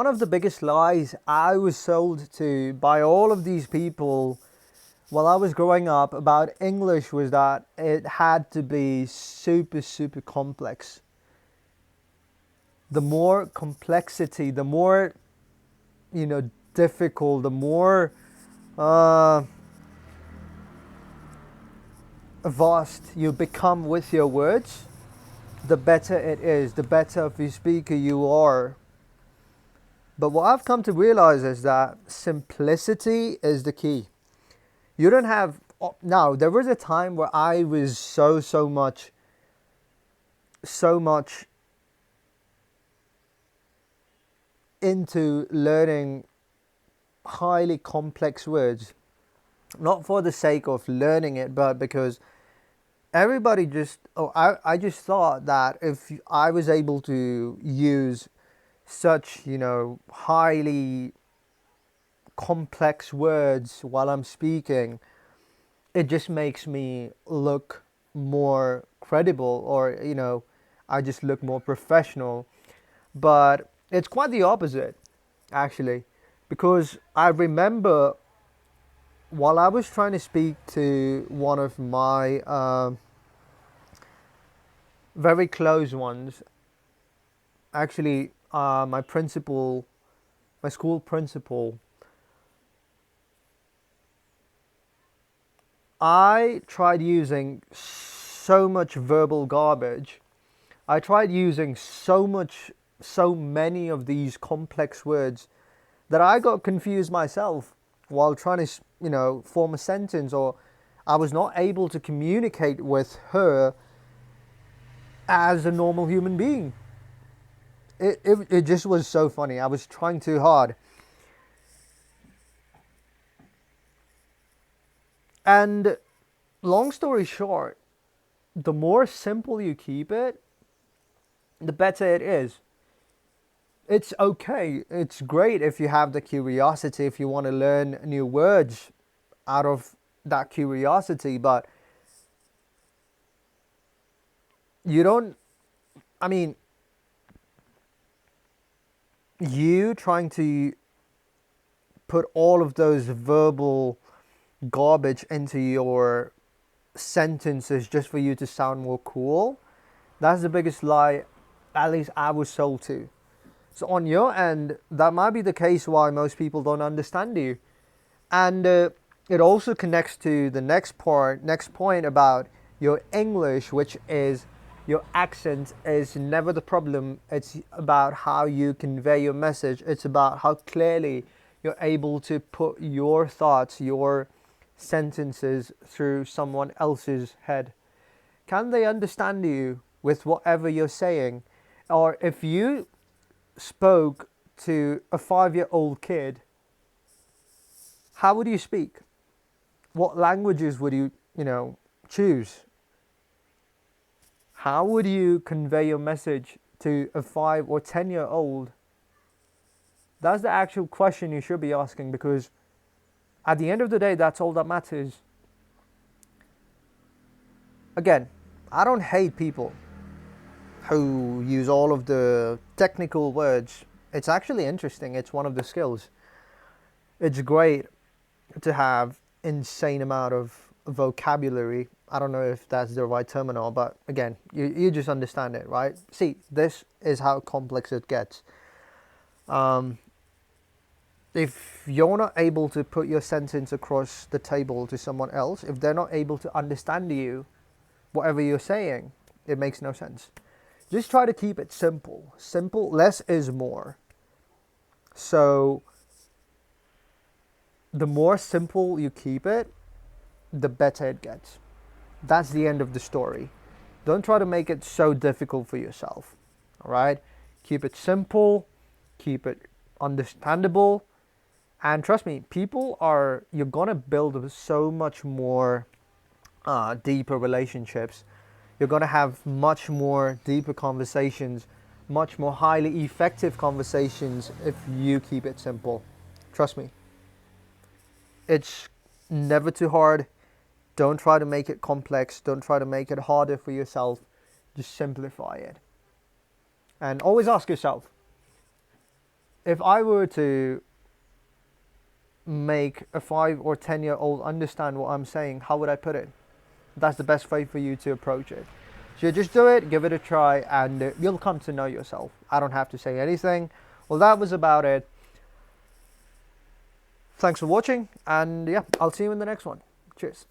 one of the biggest lies I was sold to by all of these people while I was growing up about English was that it had to be super, super complex. The more complexity, the more, difficult, the more uh, vast you become with your words, the better it is, the better of a speaker you are. But what I've come to realize is that simplicity is the key. You don't have. Now, there was a time where I was so much into learning highly complex words, not for the sake of learning it, but because everybody I just thought that if I was able to use such, highly complex words while I'm speaking, it just makes me look more credible, or I just look more professional. But it's quite the opposite, actually, because I remember while I was trying to speak to one of my very close ones, actually, my school principal, I tried using so much verbal garbage. I tried using so many of these complex words that I got confused myself while trying to, form a sentence, or I was not able to communicate with her as a normal human being. It just was so funny. I was trying too hard. And long story short, the more simple you keep it, the better it is. It's okay. It's great if you have the curiosity, if you want to learn new words out of that curiosity, but you don't, I mean, you trying to put all of those verbal garbage into your sentences just for you to sound more cool, that's the biggest lie, at least I was sold to. So on your end, that might be the case why most people don't understand you. And it also connects to the next point about your English, which is your accent is never the problem. It's about how you convey your message. It's about how clearly you're able to put your thoughts, your sentences through someone else's head. Can they understand you with whatever you're saying? Or if you spoke to a 5-year-old kid, how would you speak? What languages would you, choose? How would you convey your message to a 5 or 10-year-old? That's the actual question you should be asking, because at the end of the day, that's all that matters. Again, I don't hate people who use all of the technical words. It's actually interesting. It's one of the skills. It's great to have insane amount of vocabulary. I don't know if that's the right term or not, but again, you just understand it, right? See, this is how complex it gets. Um, if you're not able to put your sentence across the table to someone else, if they're not able to understand you, whatever you're saying, it makes no sense. Just try to keep it simple. Simple, less is more. So the more simple you keep it, the better it gets. That's the end of the story. Don't try to make it so difficult for yourself. All right? Keep it simple, keep it understandable, and trust me, you're gonna build so much more deeper relationships. You're gonna have much more deeper conversations, much more highly effective conversations if you keep it simple. Trust me. It's never too hard. Don't try to make it complex. Don't try to make it harder for yourself. Just simplify it. And always ask yourself, if I were to make a 5 or 10 year old understand what I'm saying, how would I put it? That's the best way for you to approach it. So just do it, give it a try, and you'll come to know yourself. I don't have to say anything. Well, that was about it. Thanks for watching, and yeah, I'll see you in the next one. Cheers.